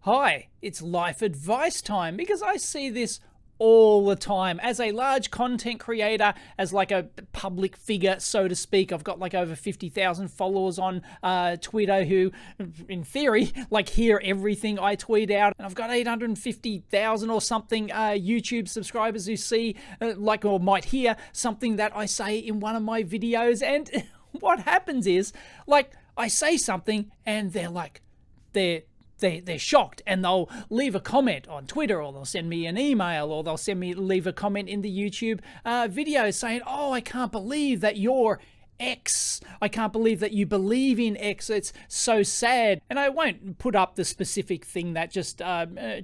Hi, it's life advice time because I see this all the time. As a large content creator, as like a public figure, so to speak, I've got like over 50,000 followers on Twitter who, in theory, like hear everything I tweet out. And I've got 850,000 or something YouTube subscribers who see, like, or might hear something that I say in one of my videos. And what happens is, like, I say something and they're like, they're shocked, and they'll leave a comment on Twitter, or they'll send me an email, or they'll leave a comment in the YouTube video saying, oh, I can't believe that you're X. I can't believe that you believe in X. It's so sad. And I won't put up the specific thing that just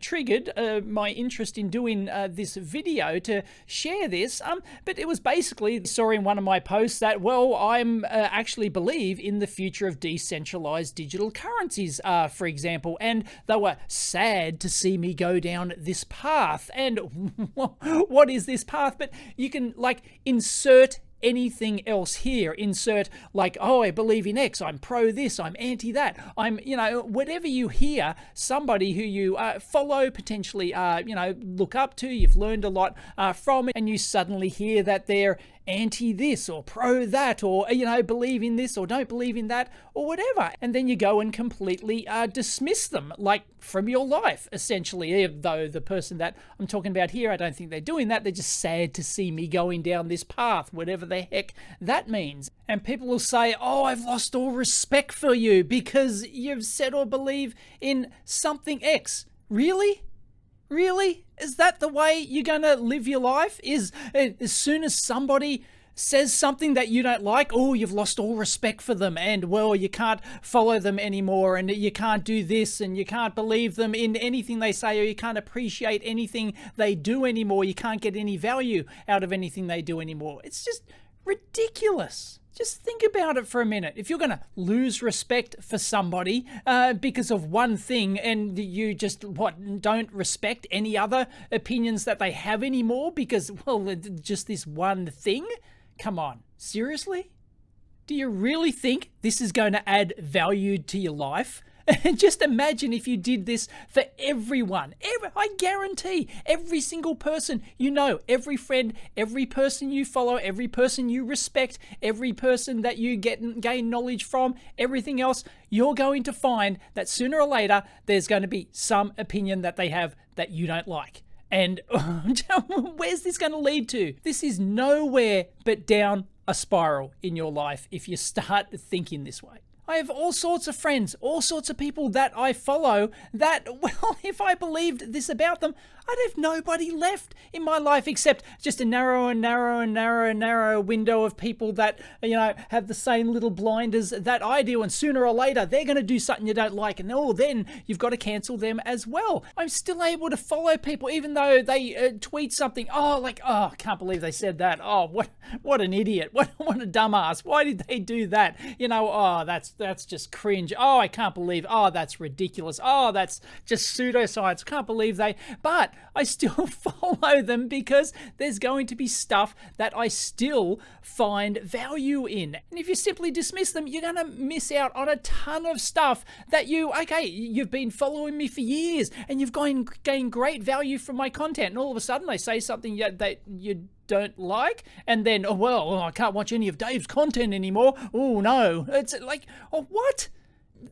triggered my interest in doing this video to share this. But it was basically, saw in one of my posts that, well, I'm actually believe in the future of decentralized digital currencies, for example. And they were sad to see me go down this path. And what is this path? But you can like insert anything else here. Insert like, oh, I believe in X, I'm pro this, I'm anti that, I'm, whatever you hear somebody who you follow, potentially, look up to, you've learned a lot from, and you suddenly hear that they're anti this or pro that, or believe in this or don't believe in that, or whatever, and then you go and completely dismiss them, like, from your life, essentially. Though the person that I'm talking about here, I don't think they're doing that. They're just sad to see me going down this path, whatever the heck that means. And people will say, oh, I've lost all respect for you because you've said or believe in something X. Really? Is that the way you're going to live your life? Is as soon as somebody says something that you don't like, oh, you've lost all respect for them, and, well, you can't follow them anymore, and you can't do this, and you can't believe them in anything they say, or you can't appreciate anything they do anymore, you can't get any value out of anything they do anymore. It's just ridiculous. Just think about it for a minute. If you're going to lose respect for somebody because of one thing, and you just, don't respect any other opinions that they have anymore because, well, just this one thing? Come on, seriously? Do you really think this is going to add value to your life? Just imagine if you did this for everyone. I guarantee every single person you know, every friend, every person you follow, every person you respect, every person that you gain knowledge from, everything else, you're going to find that sooner or later there's going to be some opinion that they have that you don't like. And where's this going to lead to? This is nowhere but down a spiral in your life if you start thinking this way. I have all sorts of friends, all sorts of people that I follow that, well, if I believed this about them, I'd have nobody left in my life except just a narrow window of people that, have the same little blinders that I do. And sooner or later, they're going to do something you don't like. And then you've got to cancel them as well. I'm still able to follow people, even though they tweet something. I can't believe they said that. Oh, what an idiot. What a dumbass. Why did they do that? That's just cringe. Oh, I can't believe. Oh, that's ridiculous. Oh, that's just pseudoscience. Can't believe but I still follow them because there's going to be stuff that I still find value in. And if you simply dismiss them, you're going to miss out on a ton of stuff that you've been following me for years and you've gained great value from my content. And all of a sudden they say something that you don't like, and then, I can't watch any of Dave's content anymore. Oh no. It's like, what?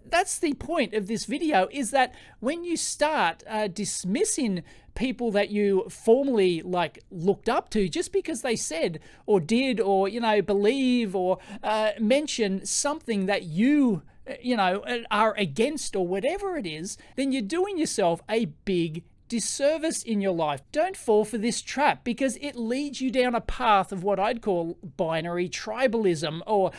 That's the point of this video, is that when you start dismissing people that you formerly looked up to just because they said or did or believe or mention something that you are against or whatever it is, then you're doing yourself a big disservice in your life. Don't fall for this trap because it leads you down a path of what I'd call binary tribalism, or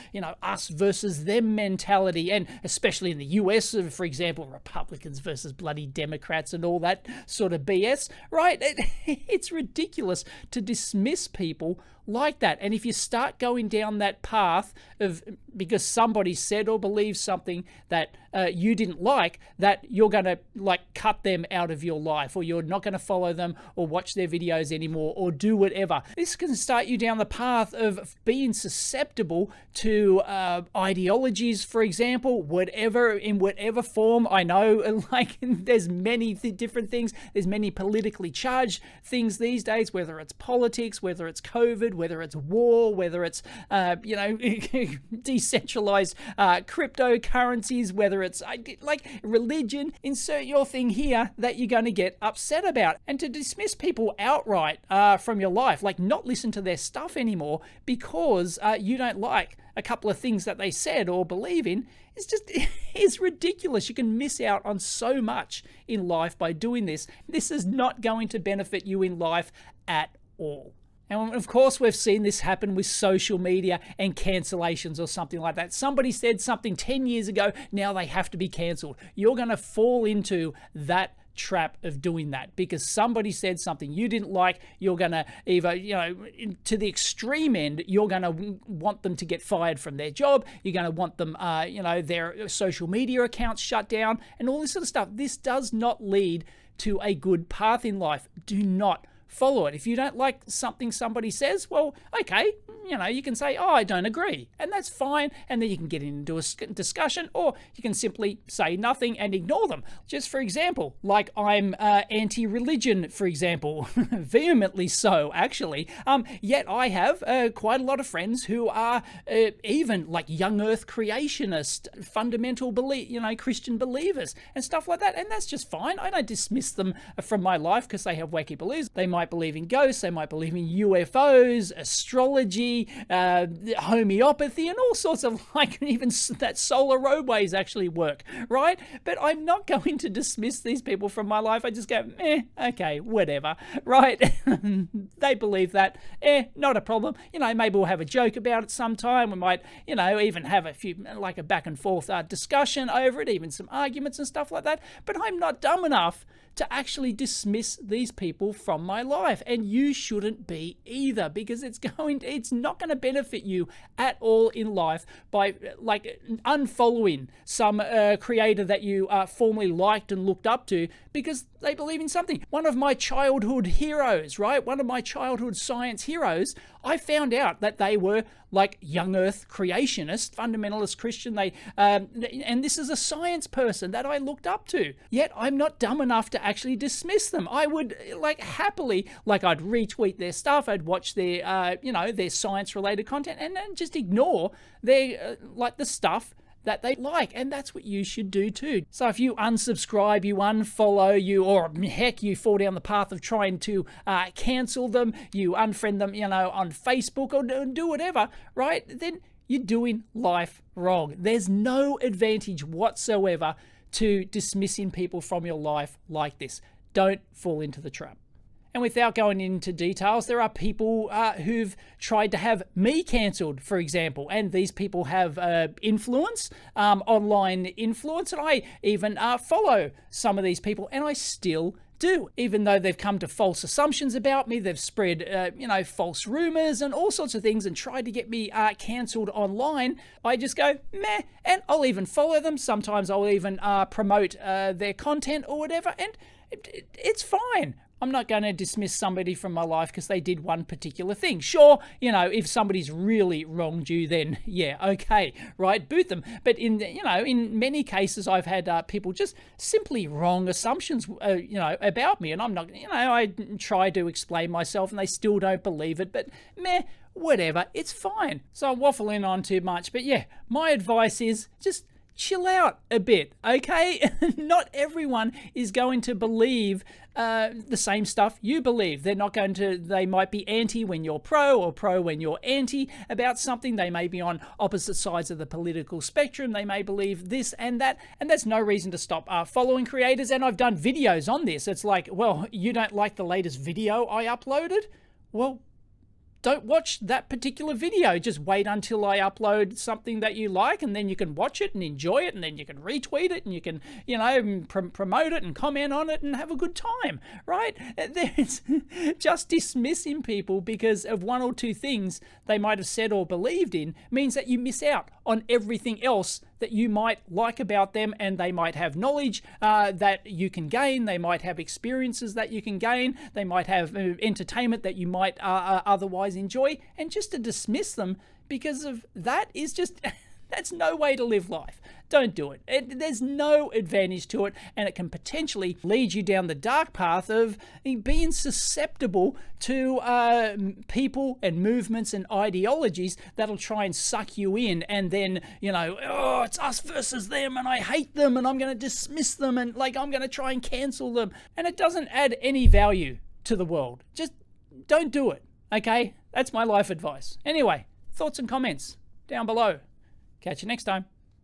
us versus them mentality. And especially in the US, for example, Republicans versus bloody Democrats and all that sort of BS, right? It's ridiculous to dismiss people like that. And if you start going down that path of, because somebody said or believes something that you didn't like, that you're going to like cut them out of your life, or you're not going to follow them or watch their videos anymore or do whatever. This can start you down the path of being susceptible to ideologies, for example, in whatever form. I know like there's many different things. There's many politically charged things these days, whether it's politics, whether it's COVID, whether it's war, whether it's decentralized cryptocurrencies, whether it's like religion. Insert your thing here that you're going to get upset about. And to dismiss people outright from your life, like not listen to their stuff anymore because you don't like a couple of things that they said or believe in, is ridiculous. You can miss out on so much in life by doing this. This is not going to benefit you in life at all. And of course, we've seen this happen with social media and cancellations or something like that. Somebody said something 10 years ago, now they have to be cancelled. You're going to fall into that trap of doing that because somebody said something you didn't like. You're going to either, to the extreme end, you're going to want them to get fired from their job. You're going to want them, their social media accounts shut down and all this sort of stuff. This does not lead to a good path in life. Do not follow it. If you don't like something somebody says, well, okay, you can say, oh, I don't agree, and that's fine, and then you can get into a discussion, or you can simply say nothing and ignore them. Just for example, like I'm anti-religion, for example, vehemently so, actually, yet I have quite a lot of friends who are even like young earth creationist, fundamental Christian believers and stuff like that, and that's just fine. I don't dismiss them from my life because they have wacky beliefs. They might believe in ghosts, they might believe in UFOs, astrology, homeopathy, and all sorts of even that solar roadways actually work, right? But I'm not going to dismiss these people from my life. I just go, okay, whatever, right? They believe that, not a problem. Maybe we'll have a joke about it sometime. We might, even have a few, like a back and forth discussion over it, even some arguments and stuff like that. But I'm not dumb enough to actually dismiss these people from my life, and you shouldn't be either, because it's not going to benefit you at all in life by unfollowing some creator that you formerly liked and looked up to because they believe in something. One of my childhood heroes, right? One of my childhood science heroes, I found out that they were like young earth creationist, fundamentalist Christian. And this is a science person that I looked up to. Yet I'm not dumb enough to actually dismiss them. I would happily, I'd retweet their stuff. I'd watch their, their science related content and then just ignore their, the stuff that they like, and that's what you should do too. So if you unsubscribe, you unfollow, or heck, you fall down the path of trying to cancel them, you unfriend them, on Facebook or do whatever, right? Then you're doing life wrong. There's no advantage whatsoever to dismissing people from your life like this. Don't fall into the trap. And without going into details, there are people who've tried to have me cancelled, for example. And these people have influence, online influence. And I even follow some of these people, and I still do. Even though they've come to false assumptions about me, they've spread, false rumors and all sorts of things and tried to get me cancelled online. I just go, meh, and I'll even follow them. Sometimes I'll even promote their content or whatever, and it's fine. I'm not going to dismiss somebody from my life because they did one particular thing. Sure, if somebody's really wronged you, then yeah, okay, right, boot them. But in many cases, I've had people just simply wrong assumptions, about me, and I'm not, I try to explain myself, and they still don't believe it. But meh, whatever, it's fine. So I'm waffling on too much, but yeah, my advice is just chill out a bit, okay? Not everyone is going to believe the same stuff you believe. They might be anti when you're pro, or pro when you're anti about something. They may be on opposite sides of the political spectrum. They may believe this and that, and that's no reason to stop following creators. And I've done videos on this. It's like, well, you don't like the latest video I uploaded? Well, don't watch that particular video. Just wait until I upload something that you like, and then you can watch it and enjoy it, and then you can retweet it, and you can, promote it and comment on it and have a good time, right? There's just dismissing people because of one or two things they might have said or believed in means that you miss out on everything else that you might like about them, and they might have knowledge that you can gain, they might have experiences that you can gain, they might have entertainment that you might otherwise enjoy, and just to dismiss them because of that is just that's no way to live life. Don't do it. There's no advantage to it, and it can potentially lead you down the dark path of being susceptible to people and movements and ideologies that'll try and suck you in, and then, oh, it's us versus them, and I hate them, and I'm going to dismiss them, and I'm going to try and cancel them. And it doesn't add any value to the world. Just don't do it, okay? That's my life advice. Anyway, thoughts and comments down below. Catch you next time.